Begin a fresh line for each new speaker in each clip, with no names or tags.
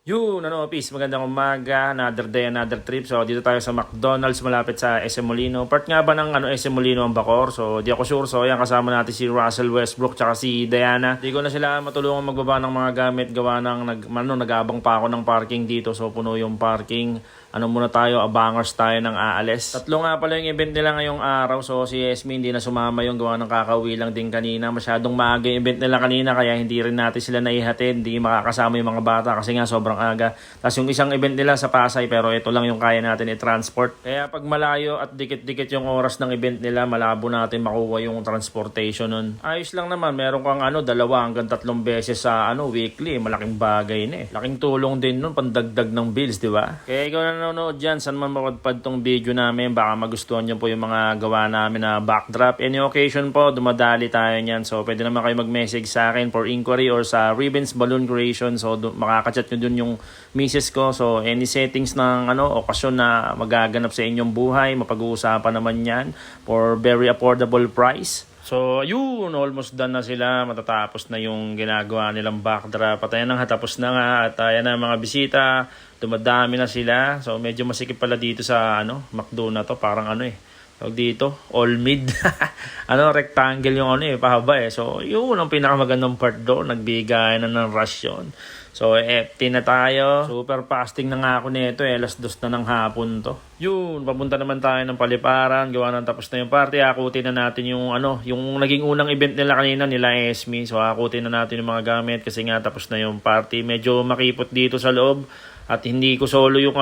Yun, peace. Magandang umaga. Another day, another trip. So, dito tayo sa McDonald's malapit sa SM Molino. Part nga ba ng SM Molino ang Bacoor? So, di ako sure. So, ayan, kasama natin si Russell Westbrook tsaka si Diana. Di ko na sila matulungan magbaba ng mga gamit. Gawa ng, nag-abang pa ako ng parking dito. So, puno yung parking. Muna tayo, abangers tayo ng aalis. Tatlo nga pala yung event nila ngayong araw. So, si Esme hindi na sumama yung gawa ng kakauwi lang din kanina. Masyadong maaga yung event nila kanina. Kaya hindi rin natin sila naihatid. Hindi makakasama yung mga bata kasi nga sobrang aga. Tapos yung isang event nila sa Pasay, pero ito lang yung kaya natin i-transport. Kaya pag malayo at dikit-dikit yung oras ng event nila, malabo natin makuha yung transportation nun. Ayos lang naman, meron kang 2 hanggang 3 beses sa weekly. Malaking bagay na eh. Laking tulong din nun, pandagdag ng bills, di ba? Kaya ikaw na nanonood dyan, saan man mapadpad tong video namin, baka magustuhan nyo po yung mga gawa namin na backdrop. Any occasion po, dumadali tayo nyan. So, pwede naman kayo mag-message sa akin for inquiry or sa Ribbons Balloon Creation. So, makakachat nyo dun yung misis ko. So, any settings ng okasyon na magaganap sa inyong buhay, mapag-uusapan naman yan for very affordable price. So, ayun, almost done na sila. Matatapos na yung ginagawa nilang backdrop. At ayan na, tapos na nga. At ayan na mga bisita. Dumadami na sila. So, medyo masikip pala dito sa McDo na to. Parang tawag dito, all mid. Rectangle yung pahaba eh. So, yun ang pinakamagandang part doon. Nagbigay na ng rush yun. So, FT na tayo. Super fasting na nga ako nito eh. Alas 2 na ng hapon to. Yun, papunta naman tayo ng Paliparan. Gawa ng tapos na yung party. Akutin na natin yung yung naging unang event nila kanina, nila Esme. So, akutin na natin yung mga gamit kasi nga tapos na yung party. Medyo makipot dito sa loob. At hindi ko solo yung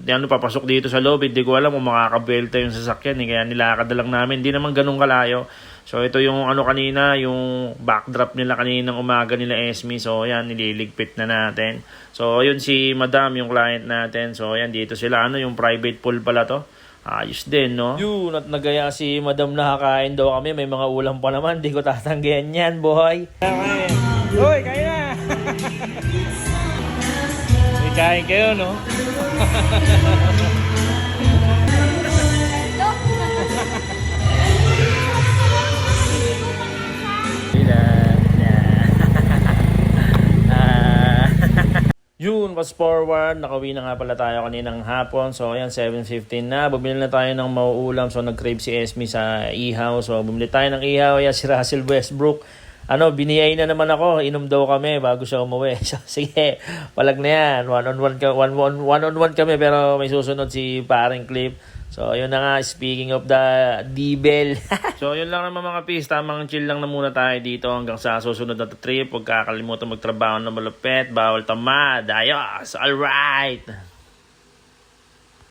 papasok dito sa loob. Hindi ko alam kung makakabelta yung sasakyan. Kaya nilakad na lang namin. Hindi naman ganun kalayo. So ito yung kanina, yung backdrop nila kaninang umaga nila Esme. So ayan, nililigpit na natin. So ayun si Madam, yung client natin. So ayan, dito sila. Yung private pool pala to. Ayos din, no? Yun, at nagaya si Madam na kakain daw kami. May mga ulam pa naman. Di ko tatanggihan yan, boy. Uy, kain na! Kain kayo, no? Yun, fast forward. Nakauwi na nga pala tayo kaninang hapon. So, ayan, 7:15 na. Bumili na tayo ng mauulam. So, nag-crave si Esme sa ihaw. So, bumili tayo ng ihaw. Ayan, si Russell Westbrook. Biniyay na naman ako. Inom daw kami bago siya umuwi. So, sige, palag na yan. One-on-one kami, pero may susunod si paring Clip. So, yun na nga, speaking of the D-Bell. So, yun lang naman mga peace. Tamang chill lang na muna tayo dito hanggang sa susunod na trip. Huwag kakalimutan magtrabaho na malupit. Bawal tamad. Ayos! Alright!